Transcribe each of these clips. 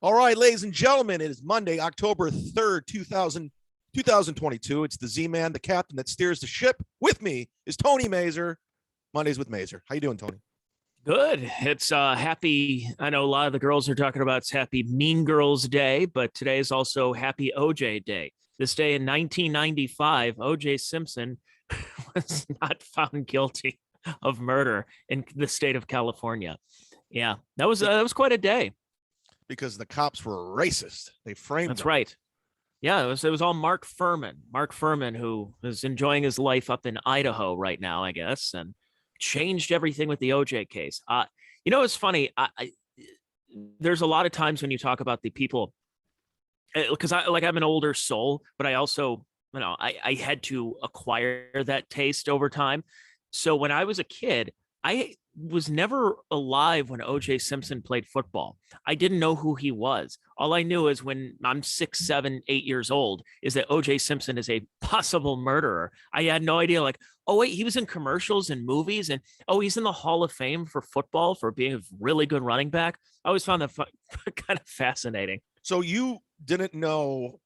All right, ladies and gentlemen, it is Monday, October 3rd, 2022. It's the Z-Man, the captain that steers the ship. With me is Tony MAZUR. Mondays with MAZUR. How you doing, Tony? Good. It's happy. I know a lot of the girls are talking about it's Happy Mean Girls Day, but today is also Happy OJ Day. This day in 1995, OJ Simpson was not found guilty of murder in the state of California. Yeah, that was quite a day. Because the cops were racist. They framed That's them. right. Yeah, it was all Mark Furman. Mark Furman, who is enjoying his life up in Idaho right now, I guess, and changed everything with the OJ case. It's funny. There's a lot of times when you talk about the people, because I'm an older soul, but I also, I had to acquire that taste over time. So when I was a kid, I was never alive when OJ Simpson played football. I didn't know who he was. All I knew is when I'm 6, 7, 8 years old is that OJ Simpson is a possible murderer. I had no idea, like, oh, wait, he was in commercials and movies, and oh, he's in the Hall of Fame for football for being a really good running back. I always found that kind of fascinating. So you didn't know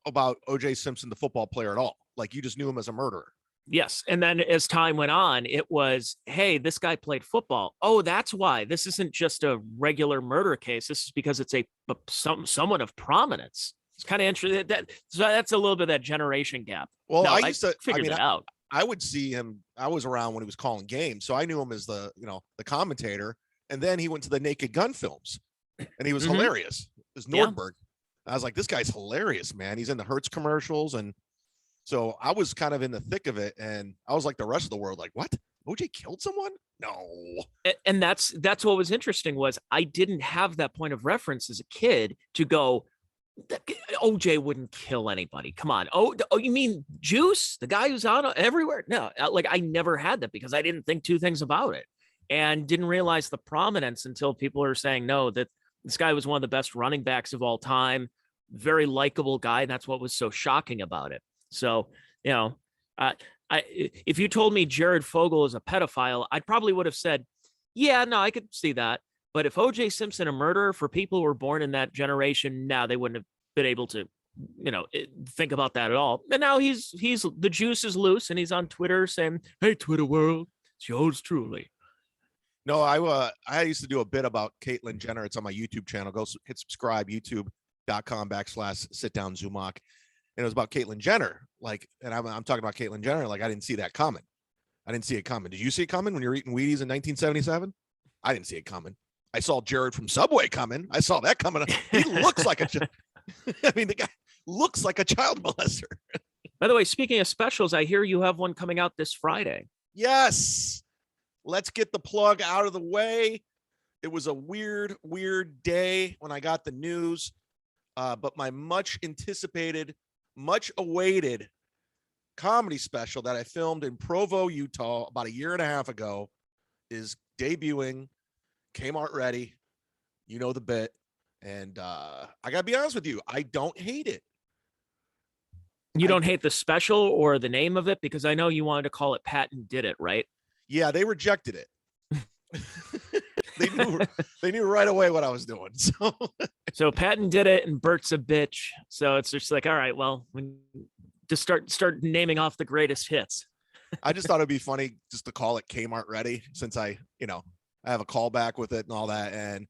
about OJ Simpson, the football player, at all? Like, you just knew him as a murderer? Yes. And then as time went on, it was, hey, this guy played football. Oh, that's why. This isn't just a regular murder case. This is because it's someone of prominence. It's kind of interesting. So that's a little bit of that generation gap. Well, No, I used to figure that out. I would see him. I was around when he was calling games, so I knew him as the commentator. And then he went to the Naked Gun films, and he was hilarious. It was Nordberg. Yeah. I was like, this guy's hilarious, man. He's in the Hertz commercials, and so I was kind of in the thick of it, and I was like the rest of the world, like, what? OJ killed someone? No. And that's what was interesting was I didn't have that point of reference as a kid to go, OJ wouldn't kill anybody. Come on. Oh, you mean Juice, the guy who's on everywhere? No, like I never had that because I didn't think two things about it and didn't realize the prominence until people are saying, no, that this guy was one of the best running backs of all time. Very likable guy. And that's what was so shocking about it. So, if you told me Jared Fogle is a pedophile, I probably would have said, yeah, no, I could see that. But if OJ Simpson a murderer for people who were born in that generation, now they wouldn't have been able to, think about that at all. And now he's the juice is loose and he's on Twitter saying, hey, Twitter world, it's yours truly. No, I used to do a bit about Caitlyn Jenner. It's on my YouTube channel. Go hit subscribe, youtube.com/chadzumock. And it was about Caitlyn Jenner. Like, and I'm talking about Caitlyn Jenner. Like, I didn't see that coming. I didn't see it coming. Did you see it coming when you were eating Wheaties in 1977? I didn't see it coming. I saw Jared from Subway coming. I saw that coming. He looks like the guy looks like a child molester. By the way, speaking of specials, I hear you have one coming out this Friday. Yes. Let's get the plug out of the way. It was a weird day when I got the news. But my much anticipated, much awaited comedy special that I filmed in Provo, Utah about a year and a half ago is debuting. Kmart ready. You know the bit. And I got to be honest with you. I don't hate it. You don't hate the special or the name of it? Because I know you wanted to call it Patton Did It, right? Yeah, they rejected it. They knew right away what I was doing. So Patton did it and Bert's a bitch. So it's just like, all right, well, just start naming off the greatest hits. I just thought it'd be funny just to call it Kmart Ready since I have a callback with it and all that. And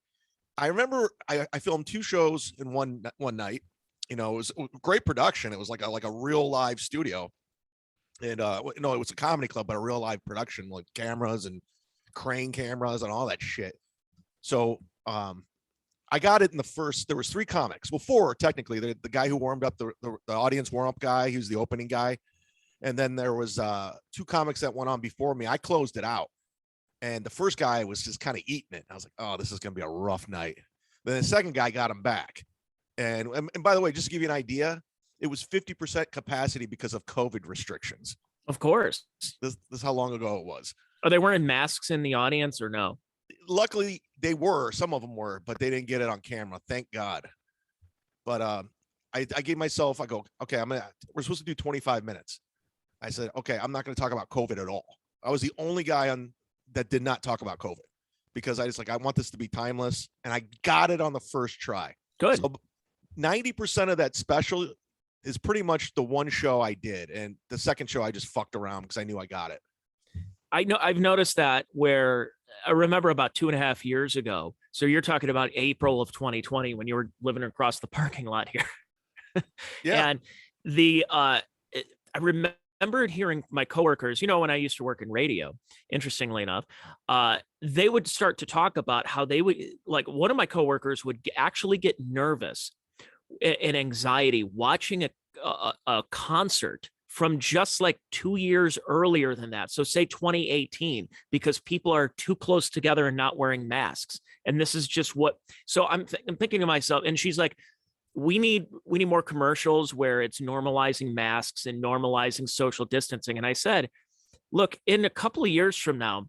I remember I filmed 2 shows in one night. It was a great production. It was like a real live studio. And it was a comedy club, but a real live production, like cameras and crane cameras and all that shit. So I got it in there was 3 comics. Well, 4 technically. The guy who warmed up the audience warm-up guy, he was the opening guy. And then there was 2 comics that went on before me. I closed it out. And the first guy was just kind of eating it. I was like, oh, this is going to be a rough night. Then the second guy got him back. And by the way, just to give you an idea, it was 50% capacity because of COVID restrictions. Of course. This is how long ago it was. Are they wearing masks in the audience or no? Luckily, they were. Some of them were, but they didn't get it on camera. Thank God. But I gave myself, I go, okay, we're supposed to do 25 minutes. I said, okay, I'm not going to talk about COVID at all. I was the only guy that did not talk about COVID because I want this to be timeless. And I got it on the first try. Good. So 90% of that special is pretty much the one show I did. And the second show I just fucked around because I knew I got it. I know I've noticed that where I remember about 2.5 years ago. So you're talking about April of 2020 when you were living across the parking lot here. Yeah. And I remember hearing my coworkers, when I used to work in radio, interestingly enough, they would start to talk about how they would, like, one of my coworkers would actually get nervous and anxiety watching a concert from just like 2 years earlier than that. So say 2018, because people are too close together and not wearing masks. And this is just so I'm thinking to myself, and she's like, we need more commercials where it's normalizing masks and normalizing social distancing. And I said, look, in a couple of years from now,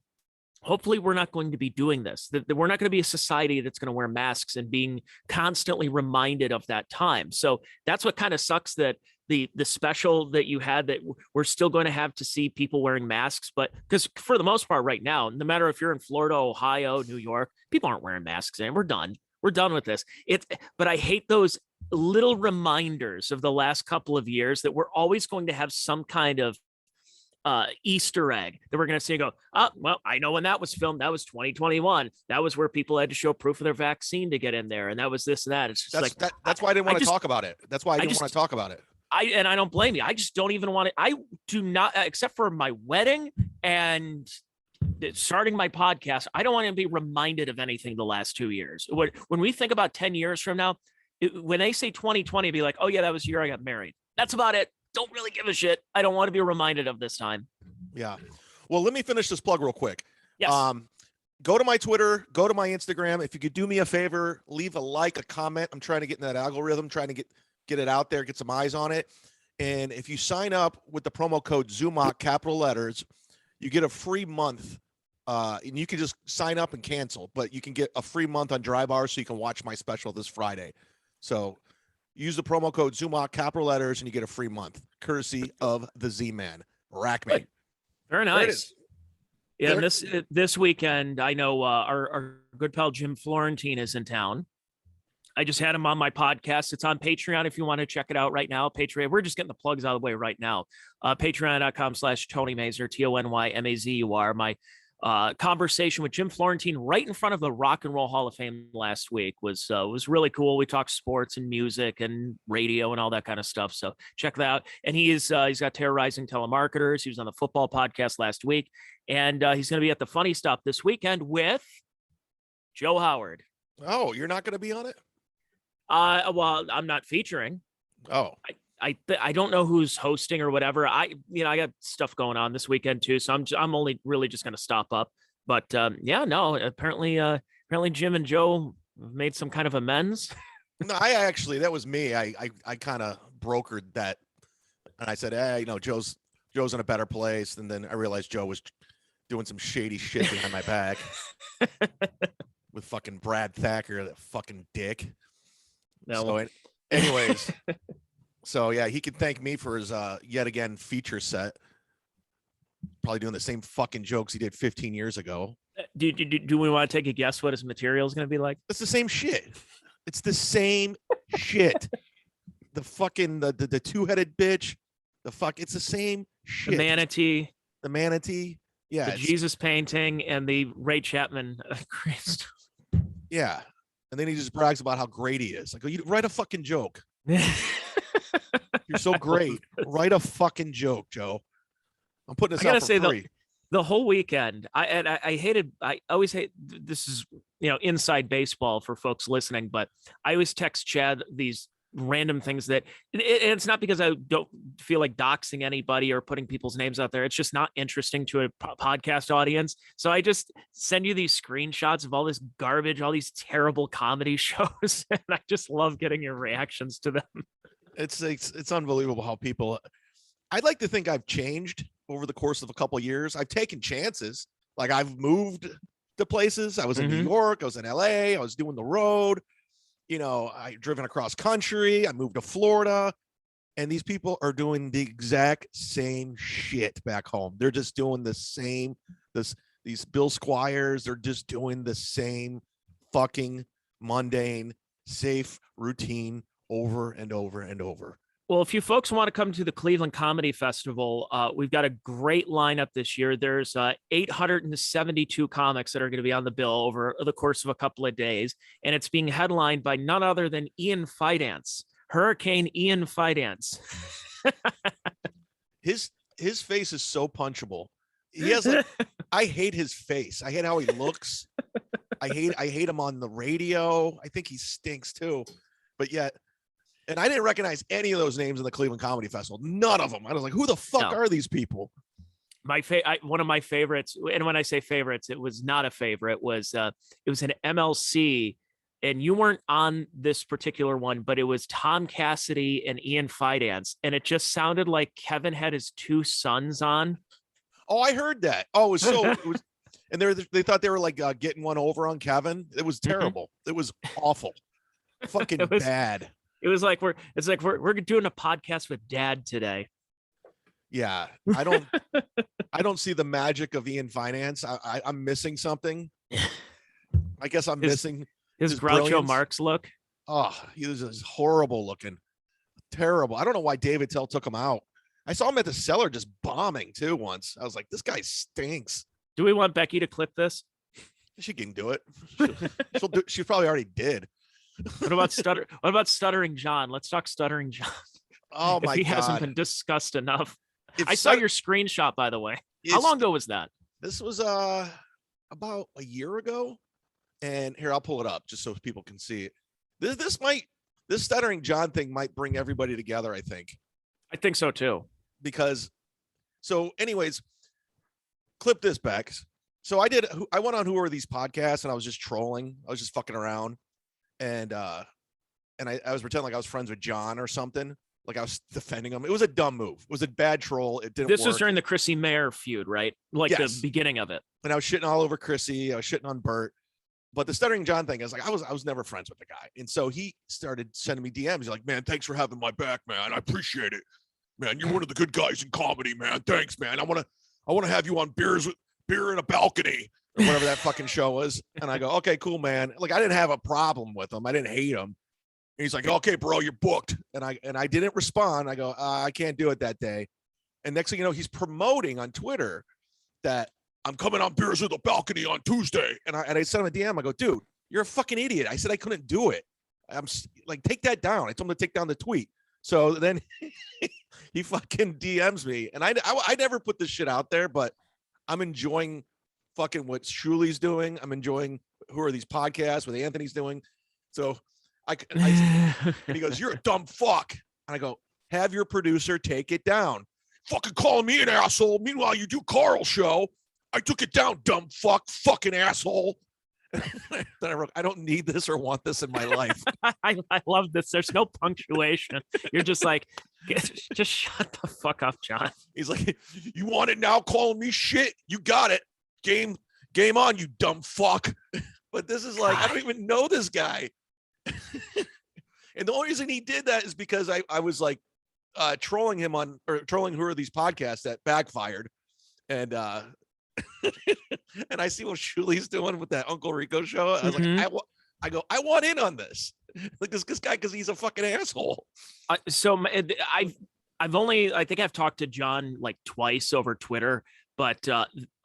hopefully we're not going to be doing this, that we're not going to be a society that's going to wear masks and being constantly reminded of that time. So that's what kind of sucks, that the special that you had, that we're still going to have to see people wearing masks. But because for the most part right now, no matter if you're in Florida, Ohio, New York, people aren't wearing masks, and we're done with this. But I hate those little reminders of the last couple of years that we're always going to have some kind of Easter egg that we're going to see and go, oh, well, I know when that was filmed. That was 2021. That was where people had to show proof of their vaccine to get in there. And that was this and that. It's just that's why I didn't want to talk about it. That's why I didn't want to talk about it. And I don't blame you. I just don't even want to. I do not, except for my wedding and starting my podcast, I don't want to be reminded of anything the last 2 years. When we think about 10 years from now, when they say 2020, be like, oh yeah, that was the year I got married. That's about it. Don't really give a shit. I don't want to be reminded of this time. Yeah. Well, let me finish this plug real quick. Yes. Go to my Twitter, go to my Instagram. If you could do me a favor, leave a like, a comment. I'm trying to get in that algorithm, trying to get it out there, get some eyes on it. And if you sign up with the promo code chadzumock, capital letters, you get a free month. And you can just sign up and cancel, but you can get a free month on Dry Bar so you can watch my special this Friday. So use the promo code chadzumock, capital letters, and you get a free month, courtesy of the Z-Man. Rack me. Very nice. Yeah, and this weekend, I know our good pal Jim Florentine is in town. I just had him on my podcast. It's on Patreon if you want to check it out right now. Patreon. We're just getting the plugs out of the way right now. Patreon.com/Tony Mazur, TonyMazur. My conversation with Jim Florentine right in front of the Rock and Roll Hall of Fame last week was really cool. We talked sports and music and radio and all that kind of stuff. So check that out. And he's got Terrorizing Telemarketers. He was on the football podcast last week, and he's going to be at the Funny Stop this weekend with Joe Howard. Oh, you're not going to be on it? Well, I'm not featuring. Oh, I don't know who's hosting or whatever. I got stuff going on this weekend too, so I'm only really just going to stop up. But yeah, no, apparently Jim and Joe made some kind of amends. No, that was me. I kind of brokered that, and I said, hey, Joe's in a better place, and then I realized Joe was doing some shady shit behind my back with fucking Brad Thacker, that fucking dick. No. So, anyways. So yeah, he can thank me for his yet again feature set. Probably doing the same fucking jokes he did 15 years ago. Do we want to take a guess what his material is going to be like? It's the same shit. It's the same shit. The fucking the two-headed bitch. It's the same shit. The manatee. Yeah. The Jesus painting and the Ray Chapman Christ. Yeah. And then he just brags about how great he is. Like, you write a fucking joke. You're so great. Write a fucking joke, Joe. I'm putting this out for free. The whole weekend, I always hate, this is, inside baseball for folks listening, but I always text Chad these random things that, and it's not because I don't feel like doxing anybody or putting people's names out there. It's just not interesting to a podcast audience. So I just send you these screenshots of all this garbage, all these terrible comedy shows. And I just love getting your reactions to them. It's unbelievable how people, I'd like to think I've changed over the course of a couple of years. I've taken chances. Like, I've moved to places. I was in New York. I was in LA. I was doing the road. I driven across country. I moved to Florida, and these people are doing the exact same shit back home. They're just doing the same, these Bill Squires, they're just doing the same fucking mundane, safe routine over and over and over. Well, if you folks want to come to the Cleveland Comedy Festival, we've got a great lineup this year. There's 872 comics that are going to be on the bill over the course of a couple of days, and it's being headlined by none other than Ian Fidance, Hurricane Ian Fidance. His face is so punchable. He has like, I hate his face. I hate how he looks. I hate him on the radio. I think he stinks too. But yet, and I didn't recognize any of those names in the Cleveland Comedy Festival. None of them. I was like, who the fuck are these people? One of my favorites, and when I say favorites, it was not a favorite, was it was an MLC, and you weren't on this particular one, but it was Tom Cassidy and Ian Fidance, and it just sounded like Kevin had his two sons on. Oh, I heard that. Oh, it was, and they thought they were like getting one over on Kevin. It was terrible. It was awful. Fucking bad. It was like we're doing a podcast with Dad today. Yeah, I don't see the magic of Ian Fidance. I'm missing something. I guess I'm missing his Groucho brilliance. Marx look. Oh, he was just horrible looking, terrible. I don't know why David Tell took him out. I saw him at the Cellar just bombing too once. I was like, this guy stinks. Do we want Becky to clip this? She can do it. She probably already did. What about Stuttering John? Let's talk Stuttering John. Oh my God. He hasn't been discussed enough. I saw your screenshot, by the way. How long ago was that? This was about a year ago. And here, I'll pull it up just so people can see it. This Stuttering John thing might bring everybody together, I think. I think so too. Because anyways, clip this, Bex. So I went on Who Are These Podcasts, and I was just trolling. I was just fucking around. And I was pretending like I was friends with John or something. Like I was defending him. It was a dumb move. It was a bad troll. It didn't work. This was during the Chrissy Mayer feud, right? Like the beginning of it. And I was shitting all over Chrissy. I was shitting on Bert. But the Stuttering John thing is like, I was never friends with the guy. And so he started sending me DMs. He's like, man, thanks for having my back, man. I appreciate it. Man, you're one of the good guys in comedy, man. Thanks, man. I want to have you on Beer in a Balcony or whatever that fucking show was. And I go, okay, cool, man. Like, I didn't have a problem with him. I didn't hate him. And he's like, okay, bro, you're booked. And I didn't respond. I go, I can't do it that day. And next thing you know, he's promoting on Twitter that I'm coming on Beers with a Balcony on Tuesday. And I sent him a DM. I go, dude, you're a fucking idiot. I said I couldn't do it. I'm like, take that down. I told him to take down the tweet. So then he fucking DMs me. And I never put this shit out there, but I'm enjoying fucking what Shuli's doing. I'm enjoying Who Are These Podcasts, what Anthony's doing. So and he goes, you're a dumb fuck. And I go, have your producer take it down. Fucking calling me an asshole. Meanwhile, you do Carl's show. I took it down, dumb fuck, fucking asshole. Then I wrote, I don't need this or want this in my life. I love this. There's no punctuation. You're just like, just shut the fuck up, John. He's like, you want it now, calling me shit? You got it. Game on, you dumb fuck. But this is like, I don't even know this guy. And the only reason he did that is because I was like trolling him trolling Who Are These Podcasts that backfired. And and I see what Shuli's doing with that Uncle Rico show. I was like, I want in on this. Like this guy, because he's a fucking asshole. So I think I've talked to John like twice over Twitter, but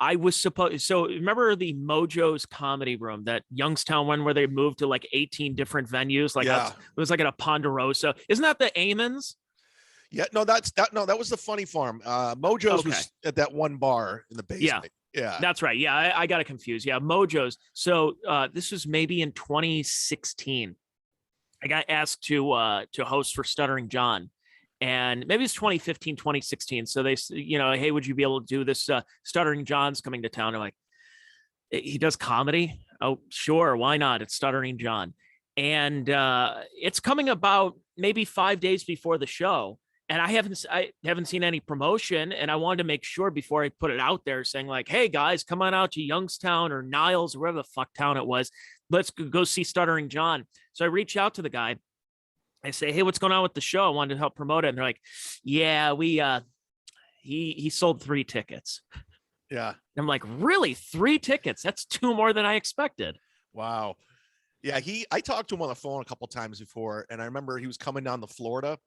I was supposed. So remember the Mojo's Comedy Room, that Youngstown one where they moved to like 18 different venues? Like it was like at a Ponderosa. Isn't that the Amons? Yeah, no, that was the Funny Farm. Mojo's was at that one bar in the basement. Yeah, that's right. Yeah, I got it confused. Yeah, Mojo's. So this was maybe in 2016. I got asked to host for Stuttering John, and maybe it's 2015, 2016. So they, hey, would you be able to do this? Stuttering John's coming to town. I'm like, he does comedy? Oh, sure. Why not? It's Stuttering John. And it's coming about maybe 5 days before the show. And I haven't seen any promotion, and I wanted to make sure before I put it out there saying like, hey guys, come on out to Youngstown or Niles or wherever the fuck town it was. Let's go see Stuttering John. So I reach out to the guy. I say, hey, what's going on with the show? I wanted to help promote it. And they're like, yeah, he sold 3 tickets. Yeah. And I'm like, really? 3 tickets? That's 2 more than I expected. Wow. Yeah, I talked to him on the phone a couple times before, and I remember he was coming down to Florida.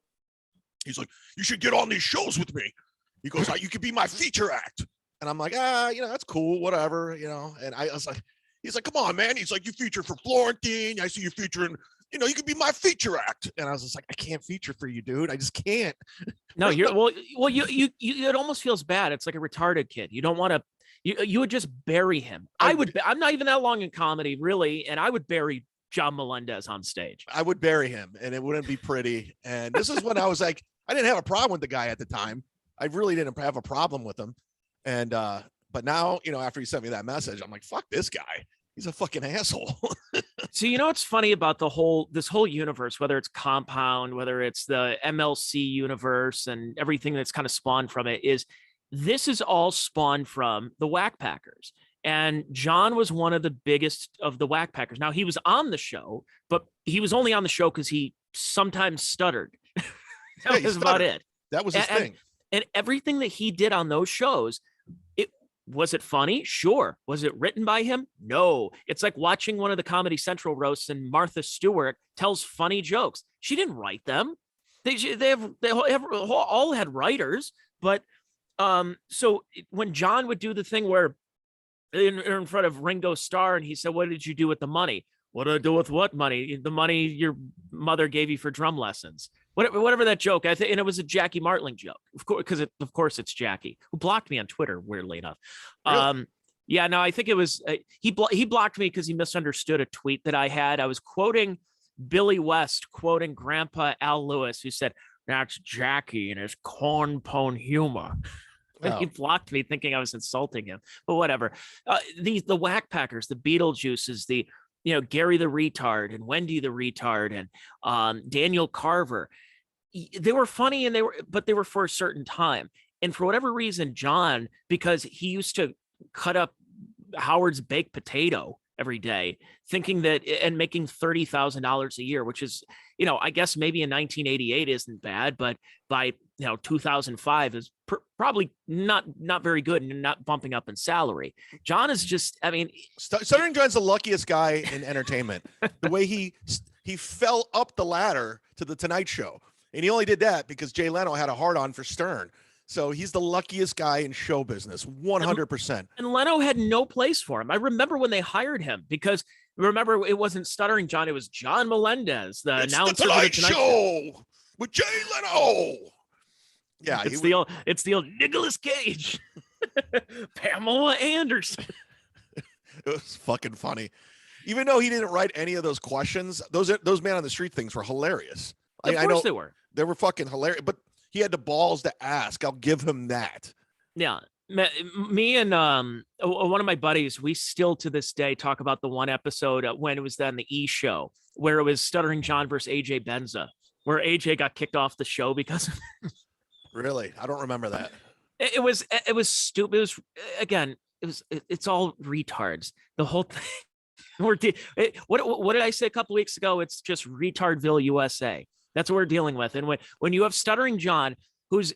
He's like, "You should get on these shows with me." He goes, "You could be my feature act." And I'm like, that's cool, whatever, And I was like, he's like, "Come on, man." He's like, "You feature for Florentine. I see you featuring, you could be my feature act." And I was just like, "I can't feature for you, dude. I just can't." No, you it almost feels bad. It's like a retarded kid. You don't want to. You would just bury him. I'm not even that long in comedy, really, and I would bury John Melendez on stage. I would bury him, and it wouldn't be pretty. And this is when I was like, I didn't have a problem with the guy at the time. I really didn't have a problem with him. And but now, after he sent me that message, I'm like, fuck this guy. He's a fucking asshole. So what's funny about this whole universe, whether it's Compound, whether it's the MLC universe, and everything that's kind of spawned from it, is this is all spawned from the Whack Packers. And John was one of the biggest of the Whack Packers. Now, he was on the show, but he was only on the show because he sometimes stuttered. That was about it. That was his thing. And everything that he did on those shows, was it funny? Sure. Was it written by him? No. It's like watching one of the Comedy Central roasts and Martha Stewart tells funny jokes. She didn't write them. They all had writers, but so when John would do the thing where in front of Ringo Starr and he said, "What did you do with the money?" "What did I do with what money?" "The money your mother gave you for drum lessons." Whatever that joke, I think, and it was a Jackie Martling joke, of course, because of course it's Jackie, who blocked me on Twitter, weirdly enough. Really? Yeah, no, I think it was he blocked me because he misunderstood a tweet that I had. I was quoting Billy West, quoting Grandpa Al Lewis, who said, "That's Jackie and his corn pone humor." And he blocked me, thinking I was insulting him. But whatever. The Whack Packers, the Beetlejuices, the Gary the Retard and Wendy the Retard and Daniel Carver. They were funny but they were for a certain time. And for whatever reason, John, because he used to cut up Howard's baked potato every day, thinking that and making $30,000 a year, which is, I guess maybe in 1988 isn't bad, but by 2005 is probably not very good and not bumping up in salary. John is just, Stuttering John's the luckiest guy in entertainment. The way he fell up the ladder to the Tonight Show, and he only did that because Jay Leno had a hard-on for Stern. So he's the luckiest guy in show business, 100%. And Leno had no place for him. I remember when they hired him, because remember, it wasn't Stuttering John, it was John Melendez, the announcer the Tonight Show with Jay Leno. Yeah, it's the old Nicolas Cage, Pamela Anderson. It was fucking funny. Even though he didn't write any of those questions, those Man on the Street things were hilarious. Of course they were. They were fucking hilarious, but he had the balls to ask. I'll give him that. Yeah. Me and one of my buddies, we still to this day talk about the one episode when it was on the E! Show, where it was Stuttering John versus AJ Benza, where AJ got kicked off the show because of Really? I don't remember that. It was stupid. It was, again, it's all retards. The whole thing. What did I say a couple weeks ago? It's just Retardville, USA. That's what we're dealing with. And when you have Stuttering John, who's,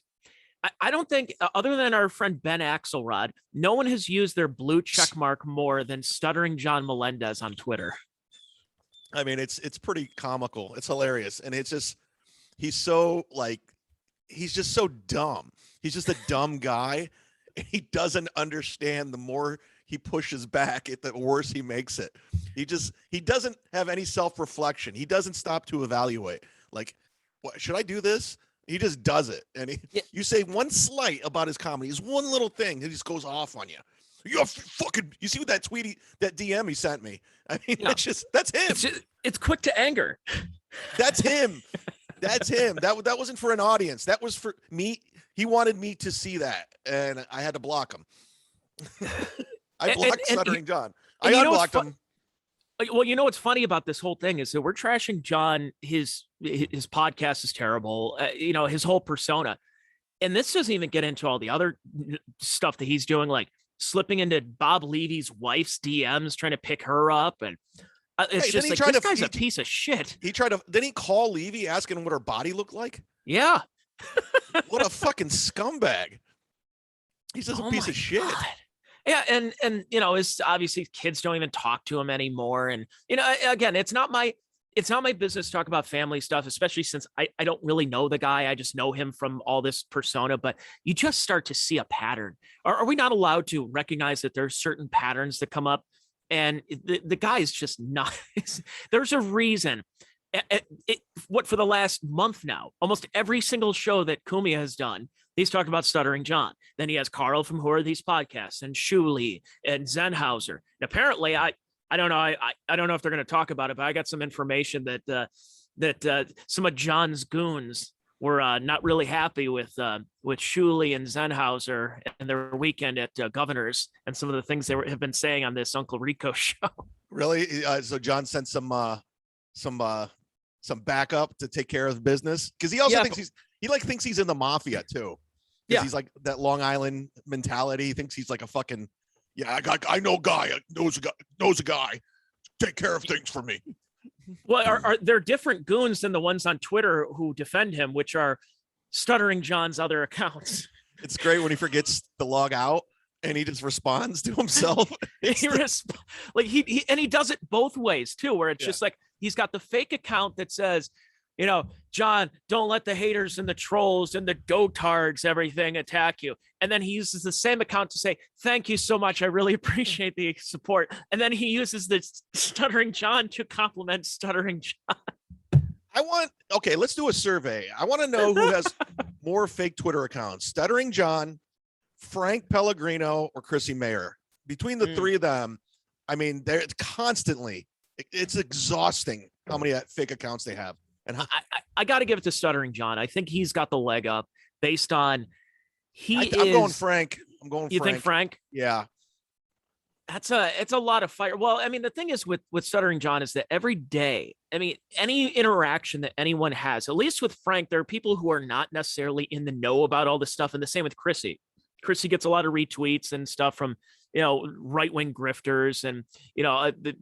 I don't think, other than our friend Ben Axelrod, no one has used their blue check mark more than Stuttering John Melendez on Twitter. I mean, it's pretty comical. It's hilarious. And it's just, he's just so dumb. He's just a dumb guy. He doesn't understand. The more he pushes back, the worse he makes it. He doesn't have any self-reflection. He doesn't stop to evaluate. Like, what should I do this? He just does it. And you say one slight about his comedy, is one little thing, he just goes off on you. You see what that that DM he sent me? I mean, that's him. It's quick to anger. That's him. That's him. That wasn't for an audience. That was for me. He wanted me to see that, and I had to block him. I blocked Stuttering John. I unblocked him. Well, what's funny about this whole thing is that we're trashing John. His podcast is terrible. His whole persona, and this doesn't even get into all the other stuff that he's doing, like slipping into Bob Levy's wife's DMs, trying to pick her up, and it's just like, this guy's a piece of shit. Then he call Levy asking him what her body looked like. Yeah. What a fucking scumbag. He's just a piece of shit. Yeah, and it's obviously kids don't even talk to him anymore. And again, it's not my business to talk about family stuff, especially since I don't really know the guy. I just know him from all this persona. But you just start to see a pattern. Are we not allowed to recognize that there's certain patterns that come up? And the guy is just not. There's a reason. What for the last month now, almost every single show that Cumia has done, he's talked about Stuttering John. Then he has Carl from Who Are These Podcasts and Shuley and Zenhauser. And apparently, I don't know. I don't know if they're going to talk about it, but I got some information that some of John's goons were not really happy with Shuley and Zenhauser and their weekend at Governor's and some of the things they have been saying on this Uncle Rico show. Really? So John sent some backup to take care of business, because he also thinks thinks he's in the mafia too. Yeah, he's like that Long Island mentality. He thinks he's like a fucking I know a guy knows a guy. Take care of things for me. Well, are there different goons than the ones on Twitter who defend him, which are Stuttering John's other accounts? It's great when he forgets to log out and he just responds to himself. He does it both ways too, where it's just like he's got the fake account that says, John, don't let the haters and the trolls and the dotards, everything attack you. And then he uses the same account to say, thank you so much. I really appreciate the support. And then he uses the Stuttering John to compliment Stuttering John. Let's do a survey. I want to know who has more fake Twitter accounts, Stuttering John, Frank Pellegrino, or Chrissy Mayer. Between the three of them, I mean, it's constantly, it's exhausting how many fake accounts they have. And I got to give it to Stuttering John. I think he's got the leg up based on I'm going Frank. You think Frank? Yeah. It's a lot of fire. Well, I mean, the thing is with Stuttering John is that every day, I mean, any interaction that anyone has, at least with Frank, there are people who are not necessarily in the know about all this stuff. And the same with Chrissy. Chrissy gets a lot of retweets and stuff from, right-wing grifters and, the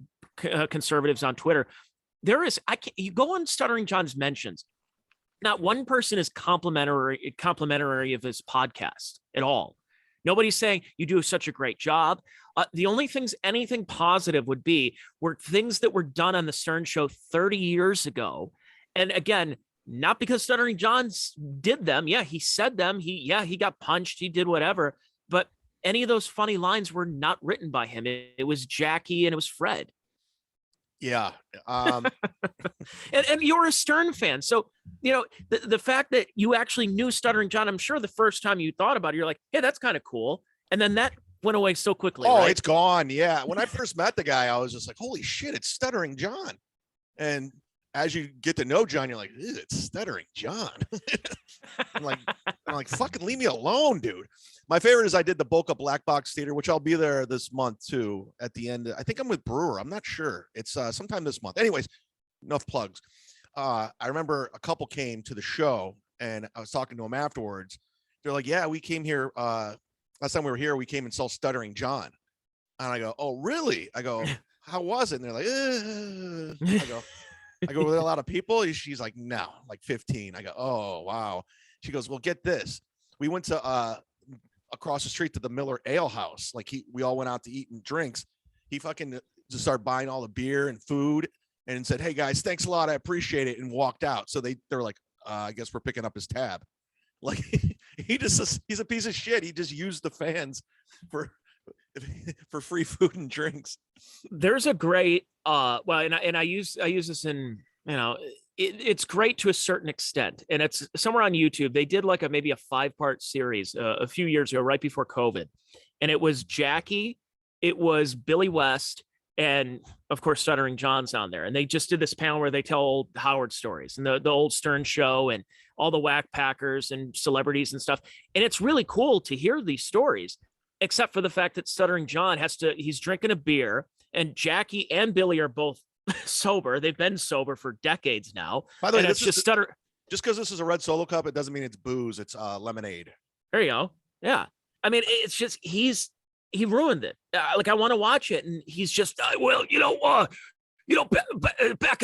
conservatives on Twitter. You go on Stuttering John's mentions. Not one person is complimentary of his podcast at all. Nobody's saying you do such a great job. The only things, anything positive would be were things that were done on the Stern Show 30 years ago. And again, not because Stuttering John did them. Yeah, he said them. He got punched. He did whatever. But any of those funny lines were not written by him. It was Jackie and it was Fred. Yeah. And you're a Stern fan. So, the fact that you actually knew Stuttering John, I'm sure the first time you thought about it, you're like, hey, that's kind of cool. And then that went away so quickly. Oh, right? It's gone. Yeah. When I first met the guy, I was just like, holy shit, it's Stuttering John. And as you get to know John, you're like, it's Stuttering John. I'm like, fucking leave me alone, dude. My favorite is I did the Boca Black Box Theater, which I'll be there this month too. At the end, I think I'm with Brewer. I'm not sure. It's sometime this month. Anyways, enough plugs. I remember a couple came to the show, and I was talking to them afterwards. They're like, "Yeah, we came here last time we were here. We came and saw Stuttering John." And I go, "Oh, really?" I go, "How was it?" And they're like, I go, were there a lot of people? She's like, no, like 15. I go, oh, wow. She goes, well, get this. We went to across the street to the Miller Ale House. Like we all went out to eat and drinks. He fucking just started buying all the beer and food and said, hey guys, thanks a lot. I appreciate it. And walked out. So they're like, I guess we're picking up his tab. Like he's a piece of shit. He just used the fans for free food and drinks. There's a great and I use this in, it's great to a certain extent, and it's somewhere on YouTube. They did like maybe a 5-part series a few years ago, right before COVID, and it was Jackie, it was Billy West, and of course Stuttering John's on there, and they just did this panel where they tell old Howard stories and the old Stern Show and all the whack packers and celebrities and stuff, and it's really cool to hear these stories. Except for the fact that Stuttering John he's drinking a beer, and Jackie and Billy are both sober. They've been sober for decades now. By the way, it's just because this is a red Solo cup, it doesn't mean it's booze. It's lemonade. There you go. Yeah. I mean, it's just, he ruined it. I want to watch it. And he's just, back in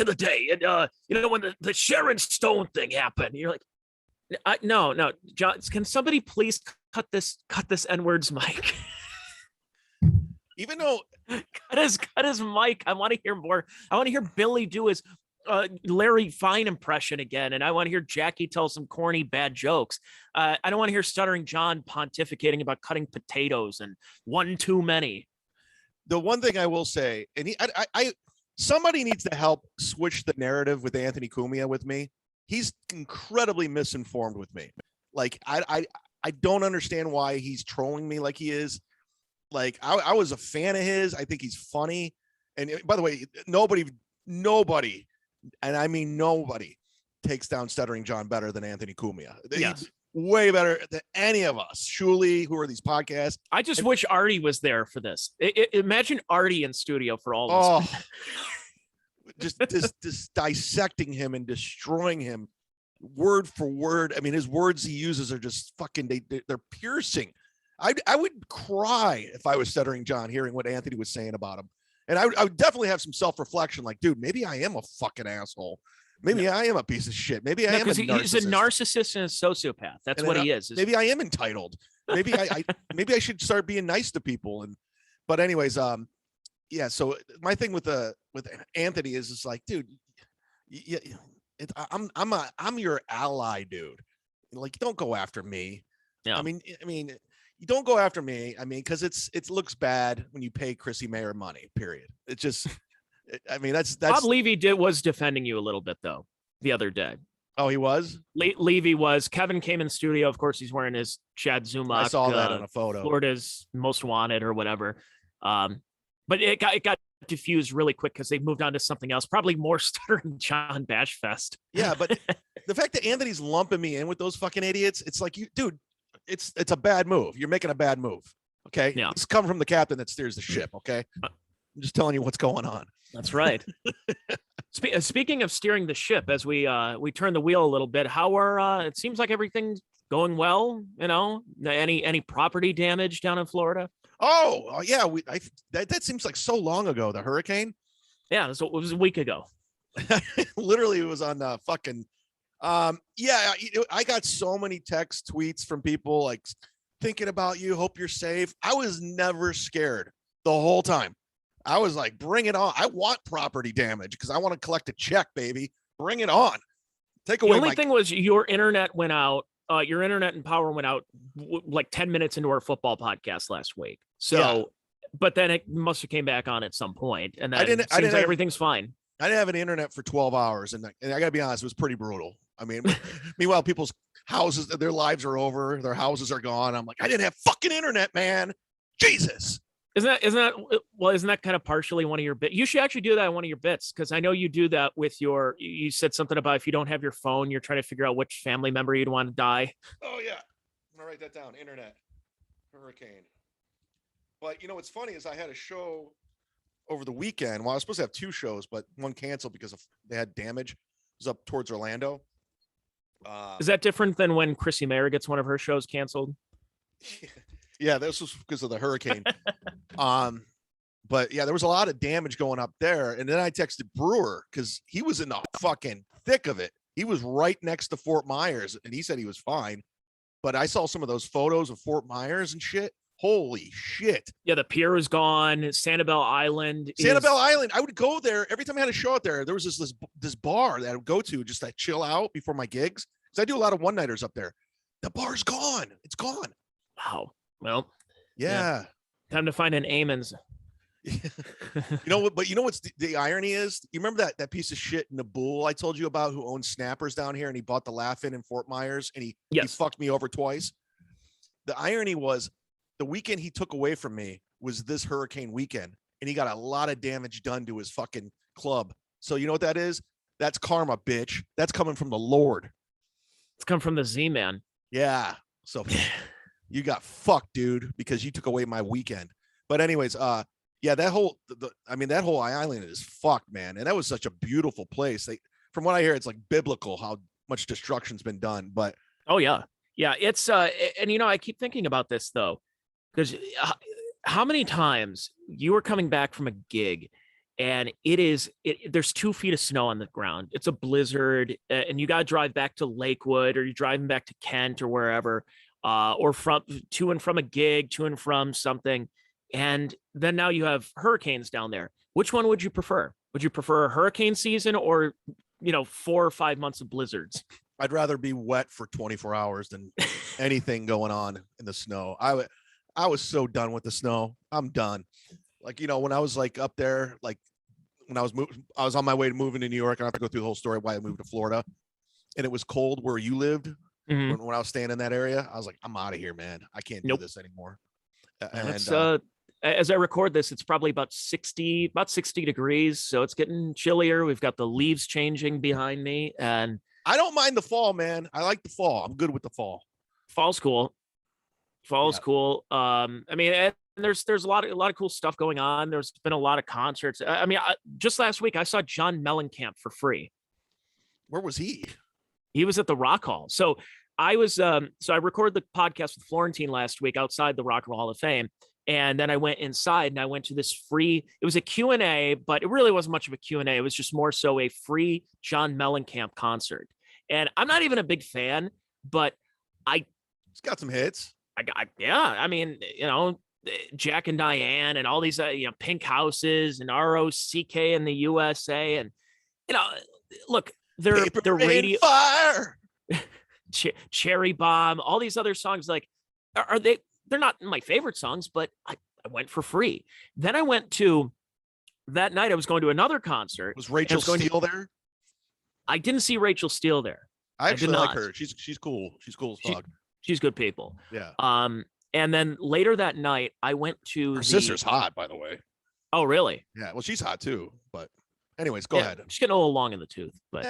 the day, and, when the Sharon Stone thing happened, you're like, no, John, can somebody please cut this N-words, Mike? Even though cut his mic. I want to hear more. I want to hear Billy do his Larry Fine impression again, and I want to hear Jackie tell some corny bad jokes. I don't want to hear Stuttering John pontificating about cutting potatoes and one too many. the one thing I will say, and somebody needs to help switch the narrative with Anthony Cumia with me. He's incredibly misinformed with me. Like I don't understand why he's trolling me like he is. Like I was a fan of his. I think he's funny. And by the way, nobody, and I mean nobody, takes down Stuttering John better than Anthony Cumia. Yes. Way better than any of us. Shuli, who are these podcasts? I just wish Artie was there for this. Imagine Artie in studio for all Oh, this. just dissecting him and destroying him word for word. I mean, his words he uses are just fucking, they're piercing. I would cry if I was Stuttering John hearing what Anthony was saying about him. And I would definitely have some self-reflection, like, dude, maybe I am a fucking asshole. Maybe I am a piece of shit. Maybe I am he's a narcissist and a sociopath. That's what he is. Maybe I am entitled. Maybe maybe I should start being nice to people. But anyways, yeah. So my thing with Anthony is just like, dude, I'm your ally, dude. Like, don't go after me. Yeah. I mean, you don't go after me. I mean, because it looks bad when you pay Chrissy Mayer money. Period. It just. I mean, that's Bob Levy was defending you a little bit though the other day. Oh, he was. Levy was. Kevin came in the studio. Of course, he's wearing his chadzumock. I saw that on a photo. Florida's Most Wanted or whatever. But it got diffused really quick because they moved on to something else. Probably more Stuttering John Bashfest. Yeah, but the fact that Anthony's lumping me in with those fucking idiots, it's like, you, dude, it's a bad move. You're making a bad move. Okay. Yeah. It's coming from the captain that steers the ship. Okay. I'm just telling you what's going on. That's right. Speaking of steering the ship, as we turn the wheel a little bit, how are it seems like everything's going well. You know, any property damage down in Florida? Oh yeah, that seems like so long ago. The hurricane. Yeah, it was a week ago. Literally, it was on fucking. Yeah, I got so many text tweets from people like thinking about you. Hope you're safe. I was never scared the whole time. I was like, bring it on. I want property damage because I want to collect a check, baby. Bring it on. Take away. The only thing was your internet went out. Your internet and power went out like 10 minutes into our football podcast last week. So, yeah. But then it must have came back on at some point, and then it seems like everything's fine. I didn't have an internet for 12 hours, and I gotta be honest, it was pretty brutal. I mean, meanwhile, people's houses, their lives are over, their houses are gone. I'm like, I didn't have fucking internet, man. Jesus. Isn't that kind of partially one of your bits? You should actually do that in one of your bits, because I know you do that with you said something about if you don't have your phone, you're trying to figure out which family member you'd want to die. Oh yeah. I'm gonna write that down. Internet. Hurricane. But you know what's funny is I had a show over the weekend. Well, I was supposed to have two shows, but one canceled because they had damage. It was up towards Orlando. Is that different than when Chrissy Mayer gets one of her shows canceled? Yeah, this was because of the hurricane. But yeah, there was a lot of damage going up there. And then I texted Brewer because he was in the fucking thick of it. He was right next to Fort Myers, and he said he was fine. But I saw some of those photos of Fort Myers and shit. Holy shit. Yeah, the pier is gone. Sanibel Island. Island. I would go there every time I had a show out there. There was this bar that I would go to just to chill out before my gigs. Because I do a lot of one-nighters up there. The bar's gone. It's gone. Wow. Well, yeah. Time to find an Amons. You know what? But you know what's the irony is? You remember that piece of shit Nabul I told you about who owns Snappers down here, and he bought the Laugh-In in Fort Myers, and he fucked me over twice. The irony was the weekend he took away from me was this hurricane weekend, and he got a lot of damage done to his fucking club. So you know what that is? That's karma, bitch. That's coming from the Lord. It's come from the Z-Man. Yeah. So you got fucked, dude, because you took away my weekend. But anyways, yeah, that whole that whole island is fucked, man. And that was such a beautiful place. From what I hear, it's like biblical how much destruction's been done. But oh yeah, it's and you know, I keep thinking about this though, because how many times you were coming back from a gig and there's 2 feet of snow on the ground. It's a blizzard, and you got to drive back to Lakewood, or you're driving back to Kent or wherever, or to and from a gig, to and from something. And then now you have hurricanes down there. Which one would you prefer? Would you prefer a hurricane season or, 4 or 5 months of blizzards? I'd rather be wet for 24 hours than anything going on in the snow. I was so done with the snow. I'm done. Like, when I was like up there, like when I was on my way to moving to New York. I don't have to go through the whole story why I moved to Florida, and it was cold where you lived. Mhm. When I was staying in that area, I was like, I'm out of here, man. I can't do this anymore. And It's as I record this, it's probably about 60 degrees, so it's getting chillier. We've got the leaves changing behind me, and I don't mind the fall, man. I like the fall. I'm good with the fall. fall's cool. Fall's Yeah. cool. I mean, and there's a lot of cool stuff going on. There's been a lot of concerts. I mean, just last week I saw John Mellencamp for free. Where was he? He was at the Rock Hall. So I recorded the podcast with Florentine last weck outside the Rock and Roll Hall of Fame. And then I went inside and I went to this free, it was a Q&A, but it really wasn't much of a Q&A. It was just more so a free John Mellencamp concert. And I'm not even a big fan, but He's got some hits. I mean, Jack and Diane and all these, Pink Houses and ROCK in the USA. And, look, their radio fire. Cherry Bomb, all these other songs, like, they're not my favorite songs, but I went for free. Then I went to that night. I was going to another concert. Was Rachel Steele there? I didn't see Rachel Steele there. I actually like her. She's cool. She's cool as fuck. She's good people. Yeah. And then later that night, I went to her sister's hot, by the way. Oh, really? Yeah. Well, she's hot too. But anyways, go ahead. She's getting a little long in the tooth, but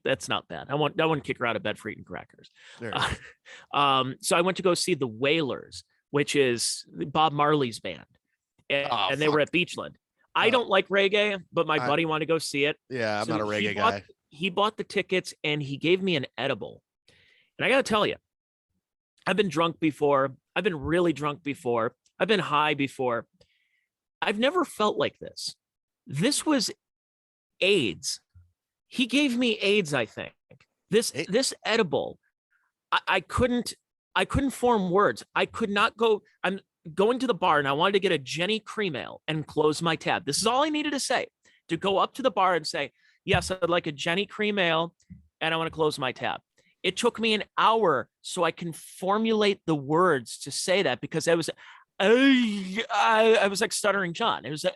that's not bad. I wouldn't kick her out of bed for eating crackers. So I went to go see the Wailers, which is Bob Marley's band, and they were at Beachland. I don't like reggae, but my buddy wanted to go see it. Yeah, I'm not a reggae guy. He bought the tickets and he gave me an edible. And I got to tell you, I've been drunk before. I've been really drunk before. I've been high before. I've never felt like this. This was AIDS. He gave me AIDS, I think. This edible, I couldn't form words. I could not go. I'm going to the bar and I wanted to get a Jenny cream ale and close my tab. This is all I needed to say, to go up to the bar and say, yes, I'd like a Jenny cream ale and I want to close my tab. It took me an hour so I can formulate the words to say that, because I was like stuttering John. It was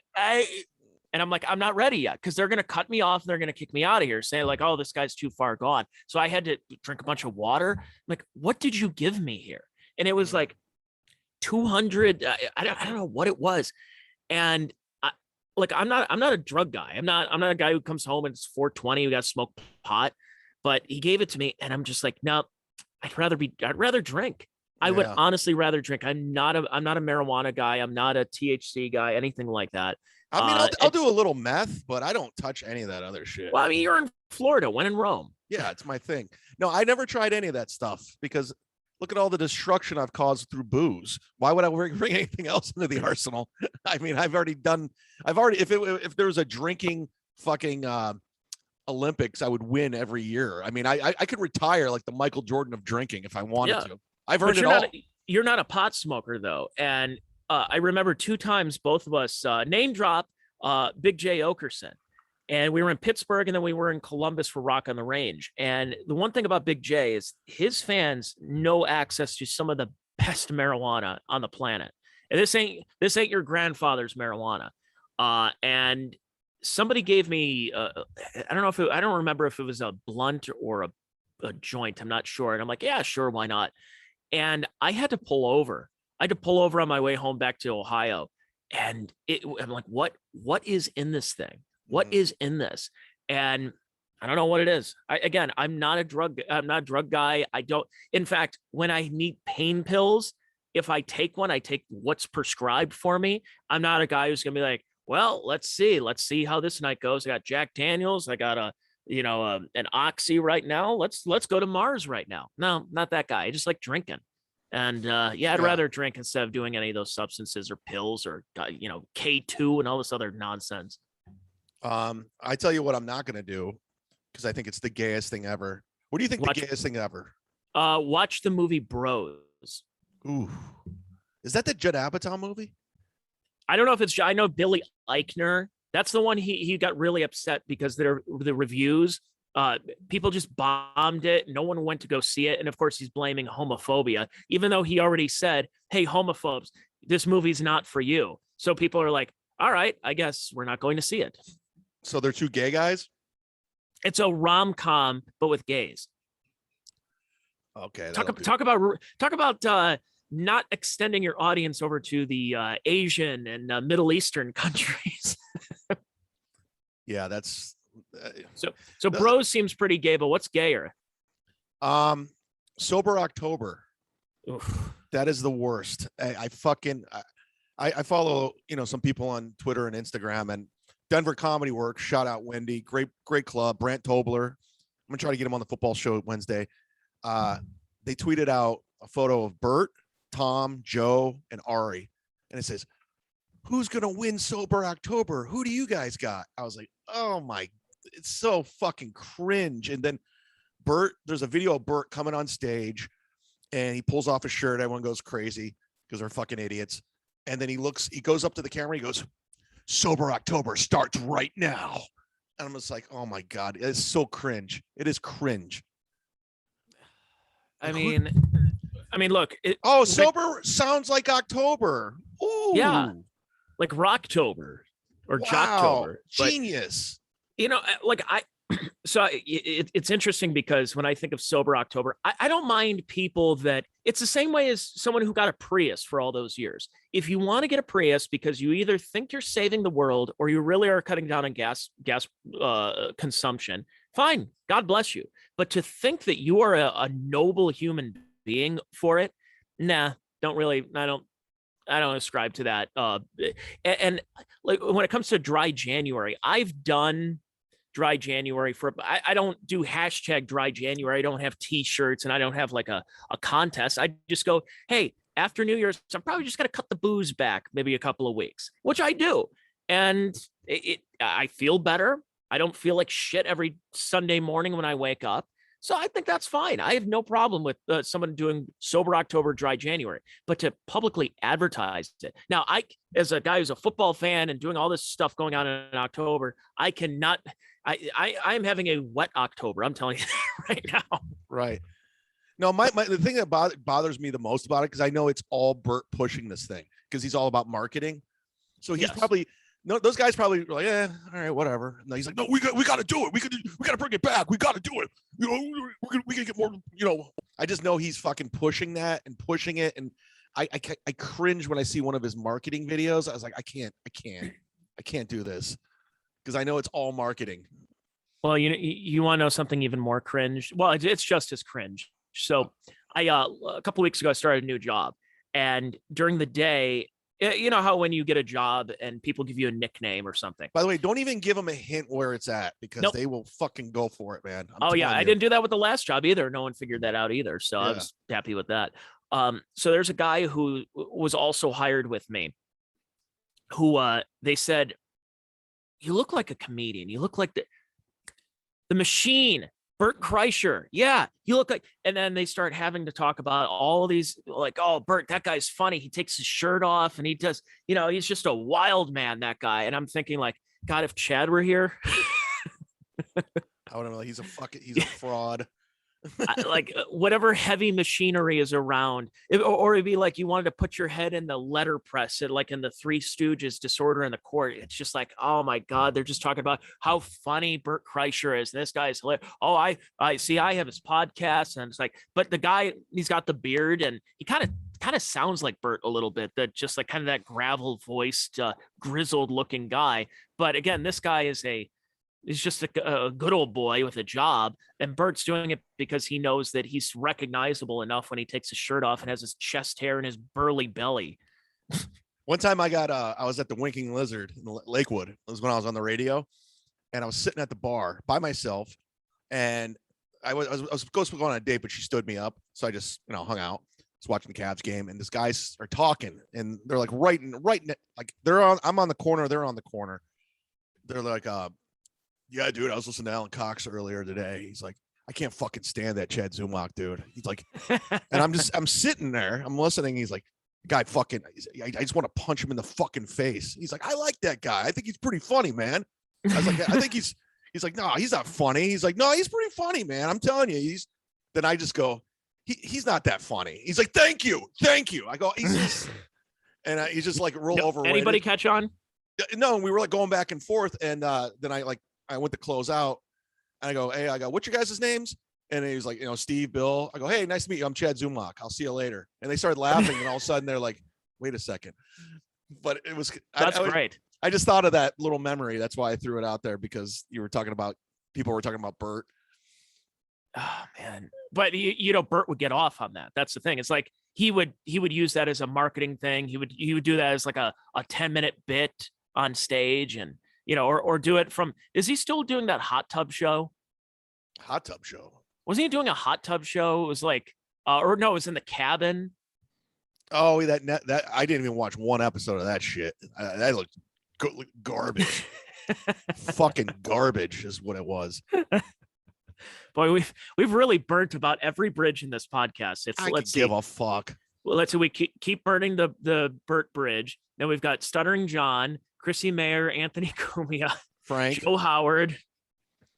and I'm like, I'm not ready yet, because they're going to cut me off. And they're going to kick me out of here, saying like, oh, this guy's too far gone. So I had to drink a bunch of water. I'm like, what did you give me here? And it was like 200. I don't know what it was. And I'm not a drug guy. I'm not a guy who comes home and it's 420. We got to smoke pot, but he gave it to me. And I'm just like, no, I'd rather drink. I would honestly rather drink. I'm not a marijuana guy. I'm not a THC guy, anything like that. I mean, I'll do a little meth, but I don't touch any of that other shit. Well, I mean, you're in Florida, when in Rome. Yeah, it's my thing. No, I never tried any of that stuff, because look at all the destruction I've caused through booze. Why would I bring anything else into the arsenal? I mean, if there was a drinking fucking Olympics, I would win every year. I mean, I could retire like the Michael Jordan of drinking if I wanted to. I've heard it all. You're not a pot smoker though. And I remember 2 times, both of us name drop Big J Okerson. And we were in Pittsburgh and then we were in Columbus for Rock on the Range. And the one thing about Big J is his fans know access to some of the best marijuana on the planet. And this ain't your grandfather's marijuana. And somebody gave me, I don't remember if it was a blunt or a joint. I'm not sure. And I'm like, yeah, sure. Why not? And I had to pull over. On my way home back to Ohio. And I'm like, what is in this thing? What is in this? And I don't know what it is. I'm not a drug guy. In fact, when I need pain pills, if I take one, I take what's prescribed for me. I'm not a guy who's going to be like, well, let's see how this night goes. I got Jack Daniels. I got an Oxy right now. Let's go to Mars right now. No, not that guy. I just like drinking. And I'd rather drink instead of doing any of those substances or pills or K2 and all this other nonsense. I tell you what I'm not going to do, because I think it's the gayest thing ever. What do you think the gayest thing ever? Watch the movie Bros. Ooh. Is that the Judd Apatow movie? I don't know if it's. I know Billy Eichner. That's the one he got really upset because the reviews. People just bombed it. No one went to go see it, and of course he's blaming homophobia, even though he already said, "Hey, homophobes, this movie's not for you." So people are like, "All right, I guess we're not going to see it." So they're two gay guys. It's a rom-com, but with gays. Okay. Talk about not extending your audience over to the Asian and Middle Eastern countries. Yeah, that's so Bros seems pretty gay, but what's gayer? Sober October. Oof. That is the worst. I follow, some people on Twitter and Instagram, and Denver Comedy Works. Shout out Wendy, great club. Brant Tobler. I'm gonna try to get him on the football show Wednesday. They tweeted out a photo of Bert, Tom, Joe, and Ari, and it says, "Who's gonna win Sober October? Who do you guys got?" I was like, "Oh my, it's so fucking cringe." And then Bert, there's a video of Bert coming on stage, and he pulls off his shirt. Everyone goes crazy because they're fucking idiots. And then he goes up to the camera. He goes, "Sober October starts right now." And I'm just like, oh my God, it's so cringe. It is cringe. I mean, look. Sober sounds like October. Ooh. Yeah, like Rocktober or Wow. Jocktober. Genius. So it's interesting because when I think of Sober October, I don't mind people that it's the same way as someone who got a Prius for all those years. If you want to get a Prius because you either think you're saving the world or you really are cutting down on gas consumption, fine, God bless you. But to think that you are a noble human being for it, nah, I don't ascribe to that. And like when it comes to dry January, I've done dry January I don't do hashtag dry January. I don't have t-shirts and I don't have like a contest. I just go, hey, after New Year's, I'm probably just going to cut the booze back maybe a couple of weeks, which I do. And I feel better. I don't feel like shit every Sunday morning when I wake up. So I think that's fine. I have no problem with someone doing Sober October, dry January, but to publicly advertise it. Now, as a guy who's a football fan and doing all this stuff going on in October, I cannot, I'm having a wet October. I'm telling you right now. Right. No, the thing that bothers me the most about it, because I know it's all Bert pushing this thing because he's all about marketing. So he's probably, no, those guys probably were like, yeah, all right, whatever. No, he's like, no, we got to do it. We got to bring it back. We got to do it. We can get more, I just know he's fucking pushing that and pushing it. And I cringe when I see one of his marketing videos. I was like, I can't do this because I know it's all marketing. Well, you want to know something even more cringe? Well, it's just as cringe. So a couple of weeks ago, I started a new job, and during the day, you know how when you get a job and people give you a nickname or something. By the way, don't even give them a hint where it's at because they will fucking go for it, man. I didn't do that with the last job either. No one figured that out either. So I was happy with that. So there's a guy who was also hired with me who they said, you look like a comedian. You look like the machine. Bert Kreischer. Yeah, you look like, and then they start having to talk about all these, like, oh, Bert, that guy's funny. He takes his shirt off and he does, he's just a wild man, that guy. And I'm thinking like, God, if Chad were here. I would know, he's a fraud. Like whatever heavy machinery is around, or it'd be like you wanted to put your head in the letter press, like in the Three Stooges, Disorder in the Court. It's just like, oh my God, they're just talking about how funny Bert Kreischer is. And this guy's hilarious. Oh, I see. I have his podcast, and it's like, but the guy, he's got the beard, and he kind of sounds like Bert a little bit. That just like kind of that gravel voiced, grizzled looking guy. But again, this guy he's just a good old boy with a job, and Bert's doing it because he knows that he's recognizable enough when he takes his shirt off and has his chest hair and his burly belly. One time I was at the Winking Lizard in Lakewood. It was when I was on the radio, and I was sitting at the bar by myself, and I was supposed to go on a date, but she stood me up, so I just hung out. I was watching the Cavs game, and these guys are talking, and they're like right like I'm on the corner, they're on the corner. They're like, yeah, dude, I was listening to Alan Cox earlier today. He's like, I can't fucking stand that chad-zumock, dude. He's like, and I'm sitting there, I'm listening. He's like, Guy fucking, I just want to punch him in the fucking face. He's like, I like that guy. I think he's pretty funny, man. I was like, I think he's like, no, he's not funny. He's like, no, he's pretty funny, man. I'm telling you, then I just go, he's not that funny. He's like, thank you. I go, and he's just like real overrated. Anybody catch on? No, we were like going back and forth. And then I went to close out and I go, hey, what's your guys' names? And he was like, Steve, Bill. I go, hey, nice to meet you. I'm Chad-Zumock. I'll see you later. And they started laughing. And all of a sudden they're like, wait a second. But it was, that's great. I just thought of that little memory. That's why I threw it out there, because people were talking about Bert. Oh man. But Bert would get off on that. That's the thing. It's like he would use that as a marketing thing. He would do that as like a 10-minute bit on stage, and or do it from, is he still doing that hot tub show? Hot tub show? Wasn't he doing a hot tub show? It was like, or no, it was in the cabin. Oh, that I didn't even watch one episode of that shit. That looked garbage. Fucking garbage is what it was. Boy, we've really burnt about every bridge in this podcast. Let's give a fuck. Well, let's see. We keep burning the Burt Bridge. Then we've got Stuttering John, Chrissy Mayer, Anthony Cumia, Frank, Joe Howard.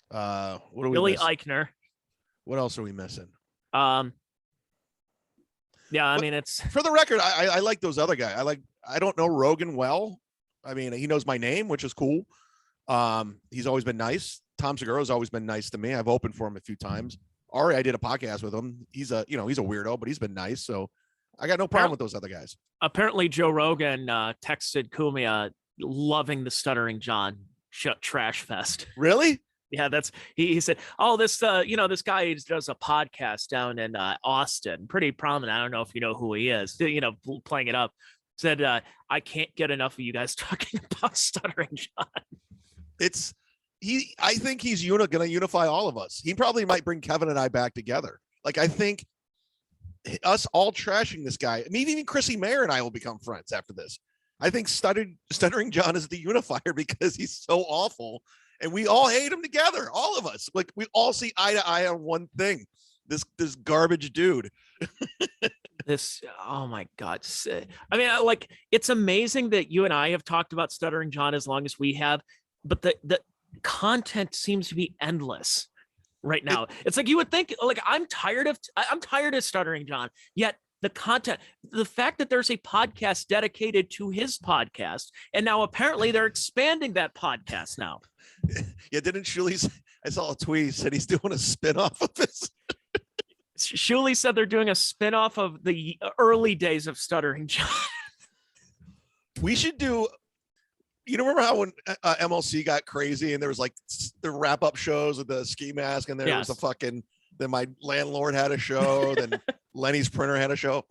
What are we Billy missing? Eichner. What else are we missing? Yeah, I mean, it's, for the record, I like those other guys. I don't know Rogan well. I mean, he knows my name, which is cool. He's always been nice. Tom Segura's always been nice to me. I've opened for him a few times. Ari, I did a podcast with him. He's a weirdo, but he's been nice. So I got no problem with those other guys. Apparently Joe Rogan texted Cumia loving the Stuttering John trash fest. Really? Yeah, he said, oh, this this guy does a podcast down in Austin, pretty prominent. I don't know if you know who he is, playing it up. Said, I can't get enough of you guys talking about Stuttering John. I think he's going to unify all of us. He probably might bring Kevin and I back together. Like, I think us all trashing this guy, maybe even Chrissy Mayer and I will become friends after this. I think Stuttering John is the unifier because he's so awful. And we all hate him together, all of us. Like, we all see eye to eye on one thing. This garbage dude. Oh my God. I mean, like, it's amazing that you and I have talked about Stuttering John as long as we have, but the content seems to be endless right now. It's like, you would think, like, I'm tired of Stuttering John, yet the content, the fact that there's a podcast dedicated to his podcast, and now apparently they're expanding that podcast now. Yeah, didn't Shuley? I saw a tweet. He said he's doing a spinoff of this. Shuley said they're doing a spinoff of the early days of Stuttering John. We should do. You remember how when MLC got crazy and there was like the wrap up shows with the ski mask, and there was a fucking. Then my landlord had a show. Then Lenny's printer had a show.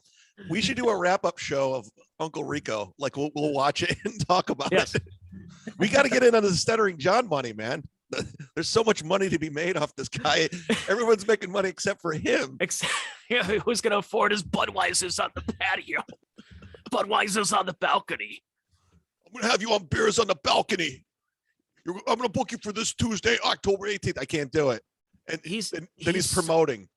We should do a wrap up show of Uncle Rico. Like, we'll watch it and talk about it. We got to get in on the Stuttering John money, man. There's so much money to be made off this guy. Everyone's making money except for him. Who's going to afford his Budweiser's on the patio? Budweiser's on the balcony. I'm going to have you on beers on the balcony. I'm going to book you for this Tuesday, October 18th. I can't do it. And then he's promoting.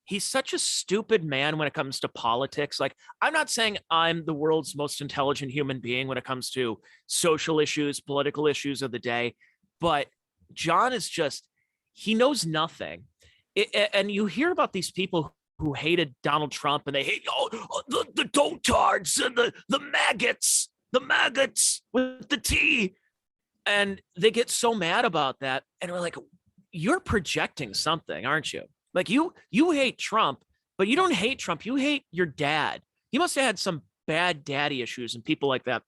He's such a stupid man when it comes to politics. Like, I'm not saying I'm the world's most intelligent human being when it comes to social issues, political issues of the day, but John is just, he knows nothing. And you hear about these people who hated Donald Trump, and they hate the dotards and the maggots with the T. And they get so mad about that. And we're like, you're projecting something, aren't you? Like, you hate Trump, but you don't hate Trump. You hate your dad. He must have had some bad daddy issues and people like that,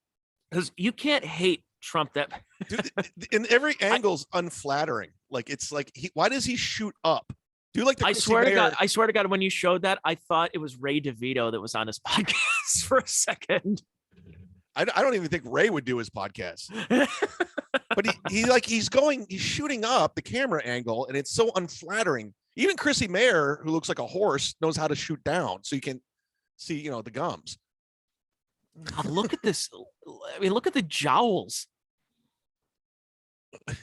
because you can't hate Trump that. Dude, in every angle's unflattering. Like, it's like, why does he shoot up? Do you like the I swear to God, when you showed that, I thought it was Ray DeVito that was on his podcast for a second. I don't even think Ray would do his podcast. But he's shooting up the camera angle, and it's so unflattering. Even Chrissy Mayer, who looks like a horse, knows how to shoot down so you can see, the gums. God, look at this. I mean, look at the jowls.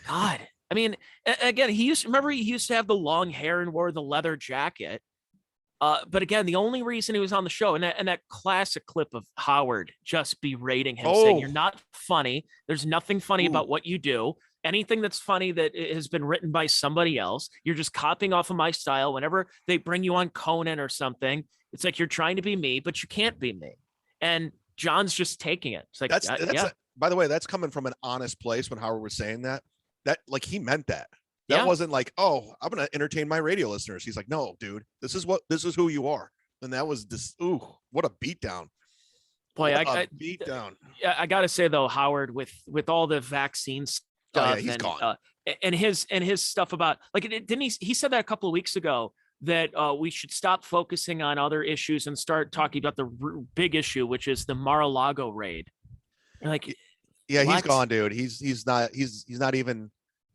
God. I mean, again, he used to have the long hair and wore the leather jacket. But again, the only reason he was on the show, and that classic clip of Howard just berating him, saying, "You're not funny. There's nothing funny about what you do. Anything that's funny that has been written by somebody else, you're just copying off of my style. Whenever they bring you on Conan or something, it's like you're trying to be me, but you can't be me." And John's just taking it. It's like, by the way, that's coming from an honest place. When Howard was saying that like he meant that. That wasn't like, oh, I'm going to entertain my radio listeners. He's like, no, dude, this is who you are. And that was this. Ooh, what a beatdown. Boy, beatdown. Yeah, I got to say though, Howard, with all the vaccine stuff, he's gone. And his stuff about, like, didn't he said that a couple of weeks ago that we should stop focusing on other issues and start talking about the big issue, which is the Mar-a-Lago raid. Like, yeah, he's gone, dude. He's not even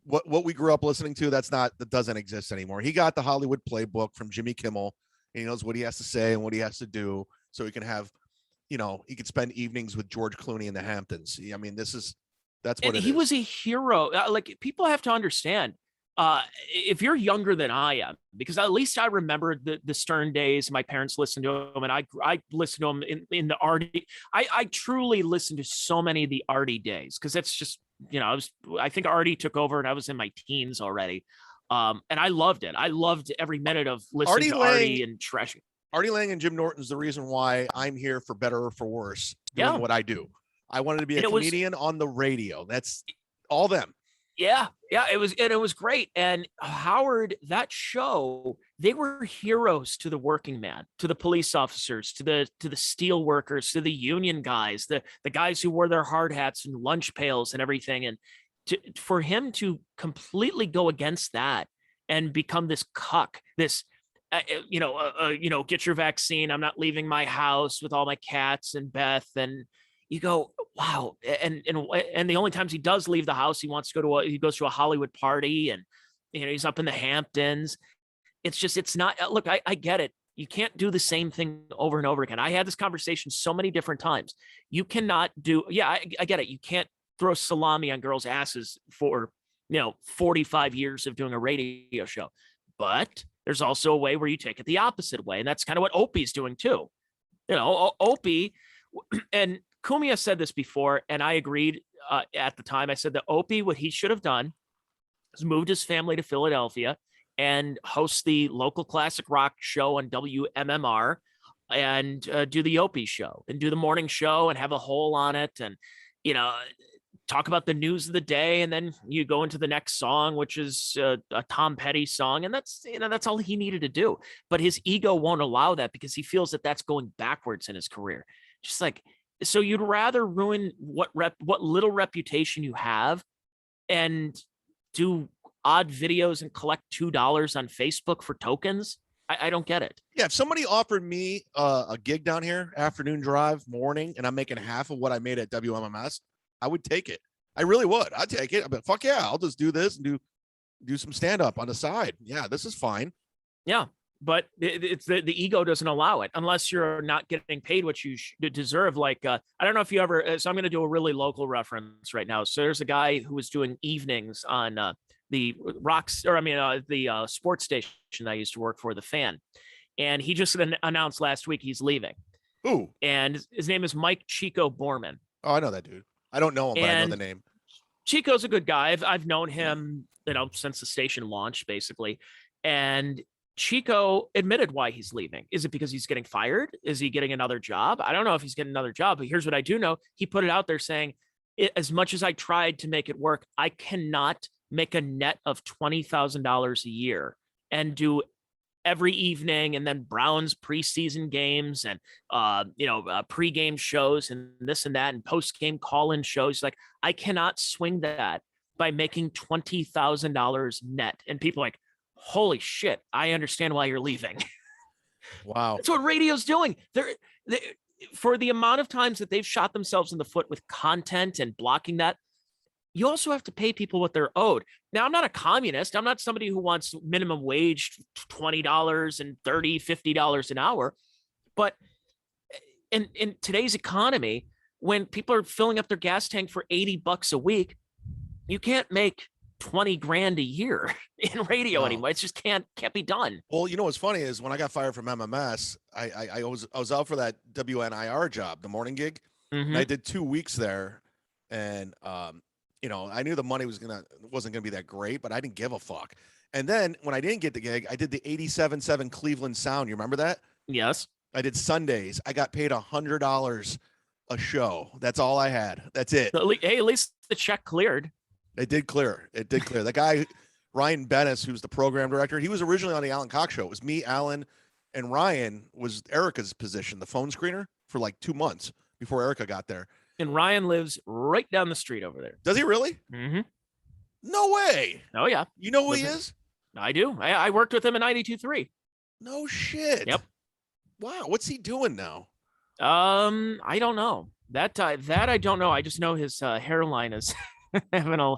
what we grew up listening to. That doesn't exist anymore. He got the Hollywood playbook from Jimmy Kimmel, and he knows what he has to say and what he has to do, so he can have, he could spend evenings with George Clooney in the Hamptons. I mean, that's what it is. He was a hero. Like, people have to understand, if you're younger than I am, because at least I remember the Stern days. My parents listened to him, and I listened to him in the Artie. I truly listened to so many of the Artie days, because that's just, I think Artie took over and I was in my teens already. And I loved it. I loved every minute of listening to Artie and trashing. Artie Lang and Jim Norton's the reason why I'm here, for better or for worse, doing what I do. I wanted to be a comedian on the radio. That's all them. Yeah, it was great. And Howard, that show, they were heroes to the working man, to the police officers, to the steel workers, to the union guys, the guys who wore their hard hats and lunch pails and everything. And for him to completely go against that and become this cuck, this get your vaccine, I'm not leaving my house with all my cats and Beth, and you go, wow. And the only times he does leave the house, he goes to a Hollywood party, and he's up in the Hamptons. It's not, look, I get it. You can't do the same thing over and over again. I had this conversation so many different times. You cannot do, I get it. You can't throw salami on girls' asses for 45 years of doing a radio show. But there's also a way where you take it the opposite way. And that's kind of what Opie's doing too. Opie, and Cumia said this before, and I agreed at the time. I said that Opie, what he should have done is moved his family to Philadelphia and host the local classic rock show on WMMR, and do the Opie show and do the morning show and have a hole on it, and talk about the news of the day, and then you go into the next song, which is a Tom Petty song, and that's all he needed to do. But his ego won't allow that, because he feels that that's going backwards in his career. Just like, so you'd rather ruin what little reputation you have and do odd videos and collect $2 on Facebook for tokens? I don't get it. Yeah, if somebody offered me a gig down here, afternoon drive, morning, and I'm making half of what I made at WMMS, I would take it. I really would. I'd take it. I'd be like, fuck yeah, I'll just do this and do some stand-up on the side. Yeah, this is fine. Yeah, but it's the ego doesn't allow it unless you're not getting paid what you deserve. Like, I don't know if you ever, so I'm going to do a really local reference right now. So there's a guy who was doing evenings on the sports station I used to work for, The Fan. And he just announced last week he's leaving. Ooh. And his name is Mike Chico Borman. Oh, I know that dude. I don't know him, but I know the name. Chico's a good guy. I've known him, since the station launched, basically. And Chico admitted why he's leaving. Is it because he's getting fired? Is he getting another job? I don't know if he's getting another job, but here's what I do know. He put it out there saying, as much as I tried to make it work, I cannot make a net of $20,000 a year and do every evening, and then Browns preseason games and pregame shows and this and that and postgame call-in shows. Like, I cannot swing that by making $20,000 net. And people are like, holy shit, I understand why you're leaving. Wow. That's what radio's doing. They're for the amount of times that they've shot themselves in the foot with content and blocking that, you also have to pay people what they're owed. Now, I'm not a communist. I'm not somebody who wants minimum wage $20 and $30, $50 an hour. But in today's economy, when people are filling up their gas tank for $80 a week, you can't make 20 grand a year in radio No. anymore. It just can't be done. Well, you know what's funny is when I got fired from MMS, I was out for that WNIR job, the morning gig, and I did 2 weeks there, and you know, I knew the money wasn't gonna be that great, but I didn't give a fuck. And then when I didn't get the gig, I did the 87.7 Cleveland Sound. You remember that? Yes. I did Sundays. I got paid $100 a show. That's all I had. That's it. Hey, at least the check cleared. It did clear. It did clear. The guy, Ryan Bennis, who's the program director, he was originally on the Alan Cox show. It was me, Alan, and Ryan was Erica's position, the phone screener, for like 2 months before Erica got there. And Ryan lives right down the street over there. Does he really? Mm-hmm. No way. Oh, yeah. You know who he is? I do. I worked with him in 92.3. No shit. Yep. Wow. What's he doing now? I don't know. That I don't know. I just know his hairline is having a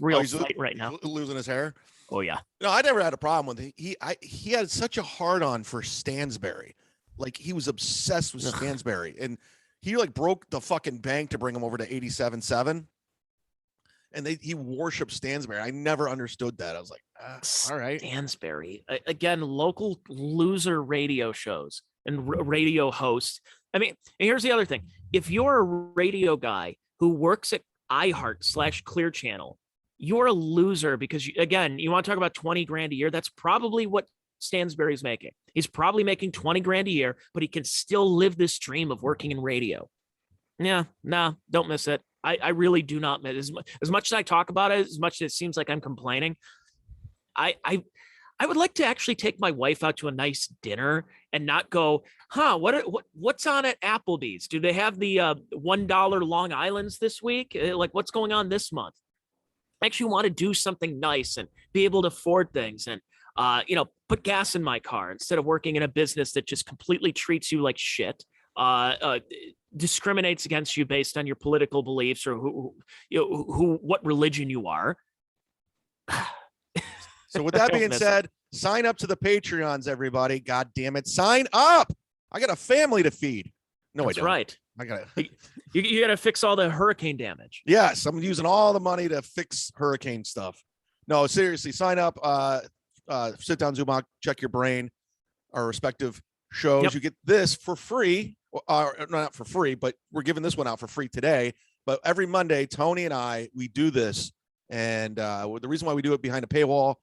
real fight right now. Losing his hair. Oh yeah. No, I never had a problem with it. He had such a hard on for Stansberry. Like he was obsessed with Stansberry, and he like broke the fucking bank to bring him over to 87.7. And he worshipped Stansberry. I never understood that. I was like, all right. Stansberry. Again, local loser radio shows and radio hosts. I mean, and here's the other thing. If you're a radio guy who works at iHeart / Clear Channel, you're a loser because, you want to talk about 20 grand a year. That's probably what Stansberry's making. He's probably making 20 grand a year, but he can still live this dream of working in radio. Yeah, nah, don't miss it. I really do not miss it. As much as I talk about it, as much as it seems like I'm complaining, I would like to actually take my wife out to a nice dinner and not go, what's on at Applebee's? Do they have the $1 Long Islands this week? Like, what's going on this month? I actually want to do something nice and be able to afford things and, put gas in my car instead of working in a business that just completely treats you like shit. Discriminates against you based on your political beliefs or what religion you are. So with that being said, sign up to the Patreons, everybody. God damn it. Sign up. I got a family to feed. No, That's I don't. Right. I got you got to fix all the hurricane damage. Yes, I'm using all the money to fix hurricane stuff. No, seriously, sign up. Sit down, Zumock, check your brain, our respective shows. Yep. You get this for free. Not for free, but we're giving this one out for free today. But every Monday, Tony and we do this. And the reason why we do it behind a paywall,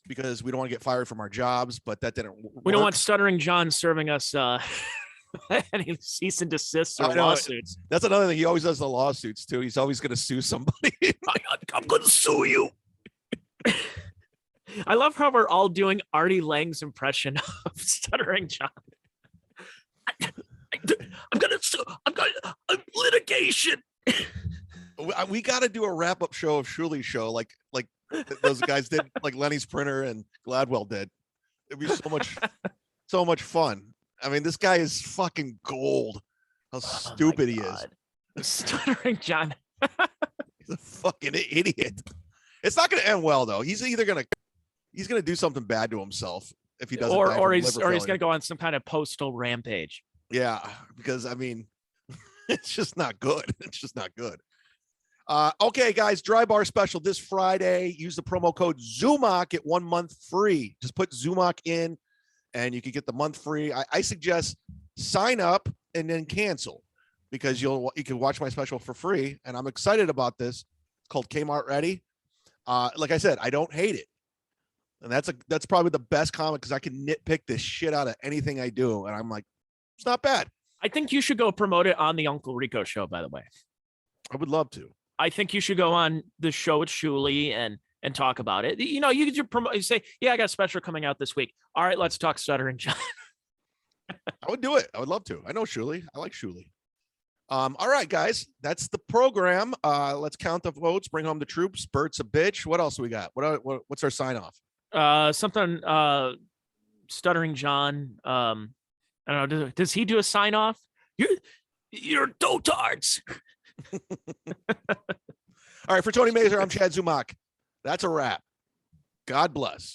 because we don't want to get fired from our jobs, but that didn't work. We don't want Stuttering John serving us any cease and desist or lawsuits. That's another thing. He always does the lawsuits too. He's always going to sue somebody. I'm going to sue you. I love how we're all doing Artie Lang's impression of Stuttering John. I'm going to sue. I'm litigation. We got to do a wrap-up show of Shuli's show, like those guys did, like Lenny's Printer and Gladwell did. It'd be so much fun. I mean, this guy is fucking gold. How stupid he is. Stuttering John. He's a fucking idiot. It's not going to end well, though. He's going to do something bad to himself if he doesn't. Or he's going to go on some kind of postal rampage. Yeah, because I mean, it's just not good. It's just not good. Okay, guys, Dry Bar special this Friday. Use the promo code ZUMOCK, get 1 month free. Just put ZUMOCK in and you can get the month free. I suggest sign up and then cancel because you can watch my special for free. And I'm excited about this. It's called Kmart Ready. Like I said, I don't hate it. And that's probably the best comic because I can nitpick this shit out of anything I do. And I'm like, it's not bad. I think you should go promote it on the Uncle Rico show, by the way. I would love to. I think you should go on the show with Shuli and talk about it. You know, you could promote. You say, "Yeah, I got a special coming out this week." All right, let's talk Stuttering John. I would do it. I would love to. I know Shuli. I like Shuli. All right, guys, that's the program. Let's count the votes. Bring home the troops. Bert's a bitch. What else we got? What's our sign off? Something. Stuttering John. I don't know. Does he do a sign off? You're dotards. All right, for Tony Mazur, I'm Chad Zumock. That's a wrap. God bless.